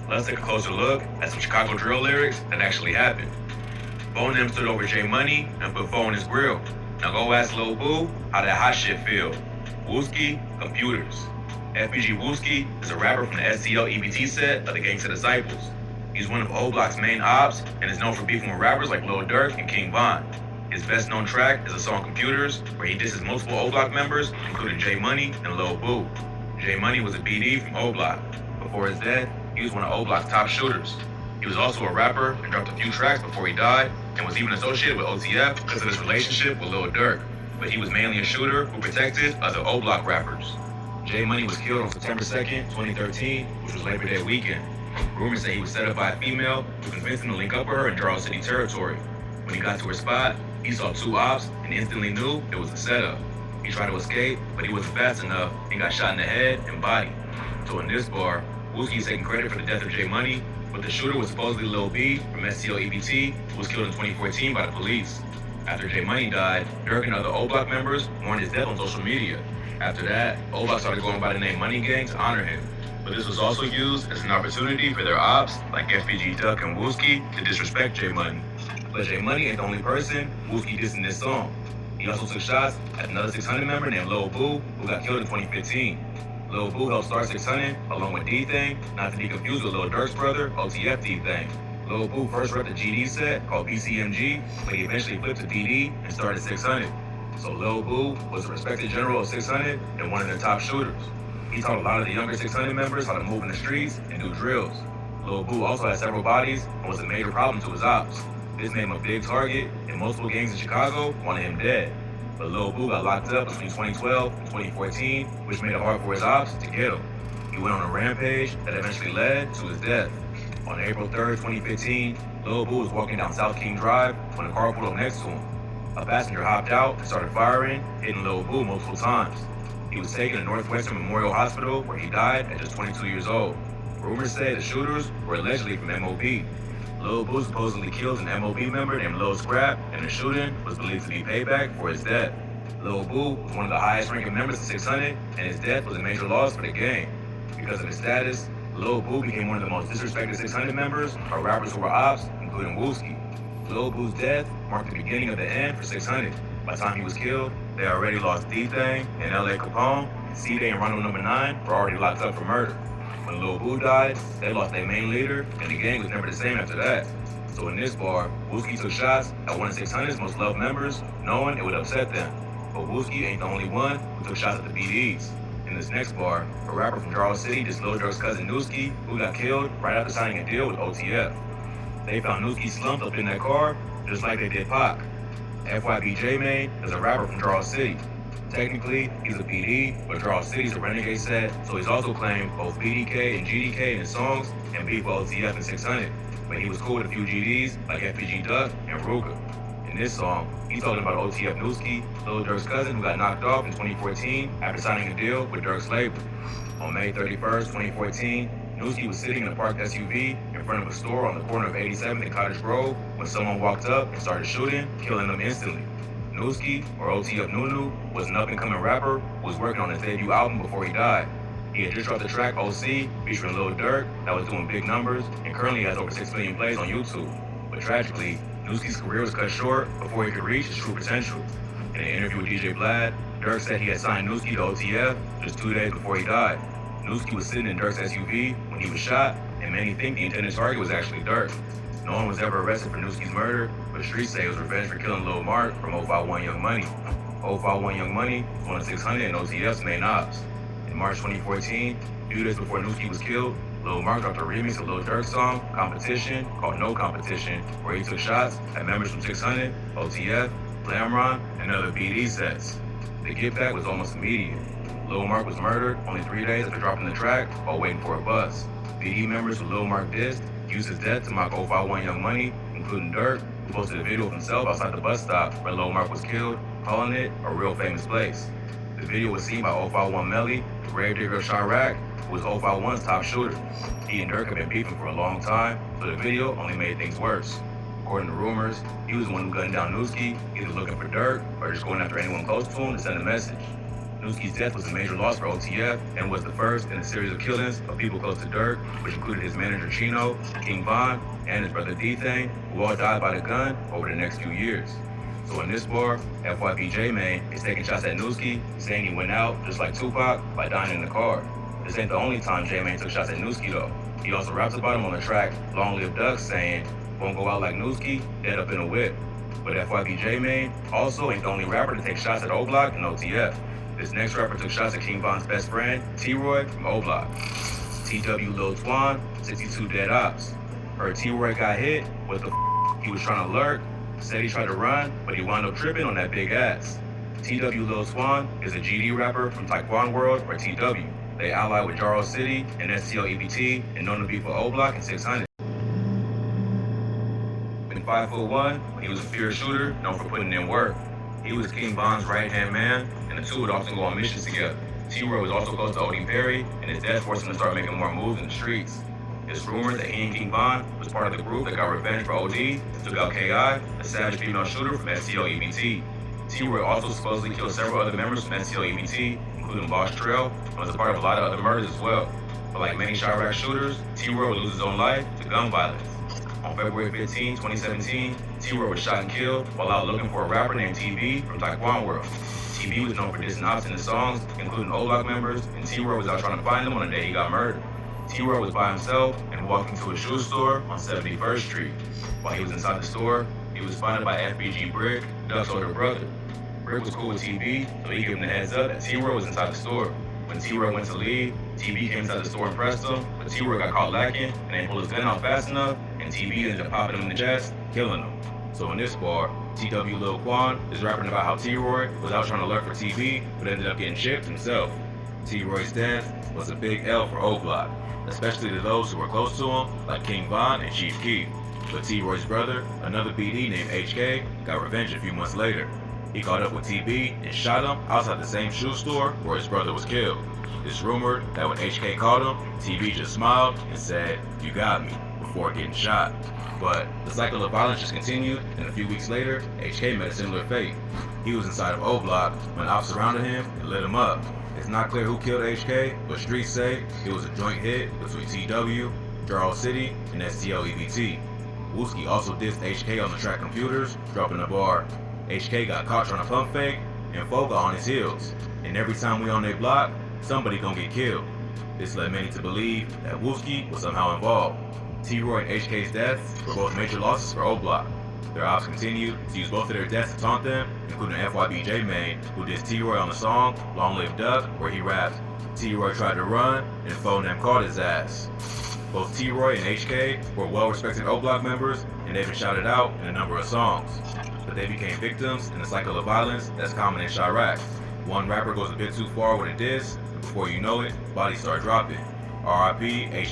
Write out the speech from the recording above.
Let's take a closer look at some Chicago drill lyrics that actually happened. Phone them stood over J Money and put phone in his grill. Now go ask Lil Boo how that hot shit feel. Wooski, computers. FBG Wooski is a rapper from the STL EBT set of the Gangsta Disciples. He's one of O Block's main ops and is known for beefing with rappers like Lil Durk and King Von. His best known track is the song Computers, where he disses multiple O Block members, including J Money and Lil Boo. J Money was a BD from O Block. Before his death, he was one of O Block's top shooters. He was also a rapper and dropped a few tracks before he died, and was even associated with OTF because of his relationship with Lil Durk. But he was mainly a shooter who protected other O Block rappers. J Money was killed on September 2nd, 2013, which was Labor Day weekend. Rumors say he was set up by a female to convince him to link up with her in Charles City territory. When he got to her spot, he saw two ops and instantly knew it was a setup. He tried to escape, but he wasn't fast enough and got shot in the head and body. So in this bar, Wooski is taking credit for the death of J Money, but the shooter was supposedly Lil B from STL EBT, who was killed in 2014 by the police. After J Money died, Durk and other O Block members mourned his death on social media. After that, O Block started going by the name Money Gang to honor him. But this was also used as an opportunity for their ops, like FBG Duck and Wooski, to disrespect J Money. But J Money ain't the only person Wooski dissed in this song. He also took shots at another 600 member named Lil Boo, who got killed in 2015. Lil Boo helped start 600 along with D-Thang, not to be confused with Lil Durk's brother, OTF D-Thang. Lil Boo first repped a GD set called PCMG, but he eventually flipped to DD and started 600. So Lil Boo was a respected general of 600 and one of their top shooters. He taught a lot of the younger 600 members how to move in the streets and do drills. Lil Boo also had several bodies and was a major problem to his ops. This made him a big target, and multiple gangs in Chicago wanted him dead. But Lil Boo got locked up between 2012 and 2014, which made it hard for his ops to get him. He went on a rampage that eventually led to his death. On April 3rd, 2015, Lil Boo was walking down South King Drive when a car pulled up next to him. A passenger hopped out and started firing, hitting Lil Boo multiple times. He was taken to Northwestern Memorial Hospital, where he died at just 22 years old. Rumors say the shooters were allegedly from MOB. Lil Boo supposedly killed an MOB member named Lil Scrap, and the shooting was believed to be payback for his death. Lil Boo was one of the highest ranking members of 600, and his death was a major loss for the gang. Because of his status, Lil Boo became one of the most disrespected 600 members or rappers who were ops, including Wooski. Lil Boo's death marked the beginning of the end for 600. By the time he was killed, they already lost D-Thang and LA Capone, and C-Day and Rondo No. 9 were already locked up for murder. When Lil Boo died, they lost their main leader, and the gang was never the same after that. So in this bar, Wooski took shots at one of 600's most loved members, knowing it would upset them. But Wooski ain't the only one who took shots at the BDs. In this next bar, a rapper from Charles City dissed Lil Durk's cousin Newski, who got killed right after signing a deal with OTF. They found Newski slumped up in that car, just like they did Pac. FYB J-Mane is a rapper from Charles City. Technically, he's a PD, but Charles City's a renegade set, so he's also claimed both BDK and GDK in his songs and beef with OTF and 600. But he was cool with a few GDs like FPG Duck and Ruka. In this song, he's talking about OTF Newski, Lil Durk's cousin who got knocked off in 2014 after signing a deal with Durk's label. On May 31st, 2014, Newski was sitting in a parked SUV in front of a store on the corner of 87th and Cottage Grove when someone walked up and started shooting, killing him instantly. Newski, or OTF Nunu, was an up-and-coming rapper who was working on his debut album before he died. He had just dropped the track OC featuring Lil Durk that was doing big numbers and currently has over 6 million plays on YouTube. But tragically, Newski's career was cut short before he could reach his true potential. In an interview with DJ Vlad, Durk said he had signed Newski to OTF just 2 days before he died. Newski was sitting in Durk's SUV when he was shot, and many think the intended target was actually Durk. No one was ever arrested for Newski's murder, but streets say it was revenge for killing Lil Mark from 051 Young Money. 051 Young Money was one of 600 and OTF's main ops. In March 2014, a few days before Newski was killed, Lil Mark dropped a remix of Lil Durk's song, Competition, called No Competition, where he took shots at members from 600, OTF, Lamron, and other BD sets. The get back was almost immediate. Lil Mark was murdered only 3 days after dropping the track while waiting for a bus. BD members who Lil Mark dissed used his death to mock 051 Young Money, including Durk, who posted a video of himself outside the bus stop where Lil Mark was killed, calling it a real famous place. The video was seen by 051 Melly, the gravedigger of ChIRAQ, who was 051's top shooter. He and Durk had been beefing for a long time, so the video only made things worse. According to rumors, he was the one who gunned down Newski, either looking for Durk or just going after anyone close to him to send a message. Newski's death was a major loss for OTF and was the first in a series of killings of people close to Dirk, which included his manager Chino, King Von, and his brother D-Thang, who all died by the gun over the next few years. So in this bar, FYP J-Mane is taking shots at Newski, saying he went out, just like Tupac, by dying in the car. This ain't the only time J-Mane took shots at Newski though. He also raps about him on the track Long Live Duck, saying, "Won't go out like Newski, dead up in a whip." But FYP J-Mane also ain't the only rapper to take shots at O-Block and OTF. This next rapper took shots at King Von's best friend, T-Roy from O-Block. TW Lil Twan, 62 dead ops. Heard T-Roy got hit, what the he was trying to lurk, said he tried to run, but he wound up tripping on that big ass. TW Lil Twan is a GD rapper from Taekwon World, or TW. They ally with Jaro City and STL EBT and known to be for O-Block and 600. In 5'1", he was a fierce shooter known for putting in work. He was King Von's right-hand man, and the two would often go on missions together. T-Roy was also close to Odie Perry, and his death forced him to start making more moves in the streets. It's rumored that he and King Von was part of the group that got revenge for OD and took out KI, a savage female shooter from STL EBT. T-Roy also supposedly killed several other members from STL EBT, including Boss Trail, and was a part of a lot of other murders as well. But like many ChIRAQ shooters, T-Roy would lose his own life to gun violence. On February 15, 2017, T-Roy was shot and killed while out looking for a rapper named TB from Taekwon World. TB was known for dissing ops in his songs, including O-Block members, and T-Roy was out trying to find him on the day he got murdered. T-Roy was by himself and walked into a shoe store on 71st Street. While he was inside the store, he was spotted by FBG Brick, Duck's older brother. Brick was cool with TB, so he gave him the heads up that T-Roy was inside the store. When T-Roy went to leave, TB came inside the store and pressed him, but T-Roy got caught lacking and they pulled his gun out fast enough, and TB ended up popping him in the chest, killing him. So in this bar, TW Lil Quan is rapping about how T-Roy was out trying to lurk for TB, but ended up getting chipped himself. T-Roy's death was a big L for O-Block, especially to those who were close to him, like King Von and Chief Keef. But T-Roy's brother, another BD named HK, got revenge a few months later. He caught up with TB and shot him outside the same shoe store where his brother was killed. It's rumored that when HK caught him, TB just smiled and said, "You got me," before getting shot. But the cycle of violence just continued, and a few weeks later, HK met a similar fate. He was inside of O-Block when ops surrounded him and lit him up. It's not clear who killed HK, but streets say it was a joint hit between TW, Jaro City, and STL EBT. Wooski also dissed HK on the track Computers, dropping a bar. HK got caught trying to pump fake, and Foga on his heels. And every time we on their block, somebody gonna get killed. This led many to believe that Wooski was somehow involved. T-Roy and HK's deaths were both major losses for O-Block. Their ops continued to use both of their deaths to taunt them, including FYB J-Mane, who dissed T-Roy on the song Long Live Duck, where he raps, "T-Roy tried to run, and Phonem caught his ass." Both T-Roy and HK were well-respected O-Block members, and they've been shouted out in a number of songs. But they became victims in the cycle of violence that's common in ChIRAQ. One rapper goes a bit too far with a diss, and before you know it, bodies start dropping. RIP HK.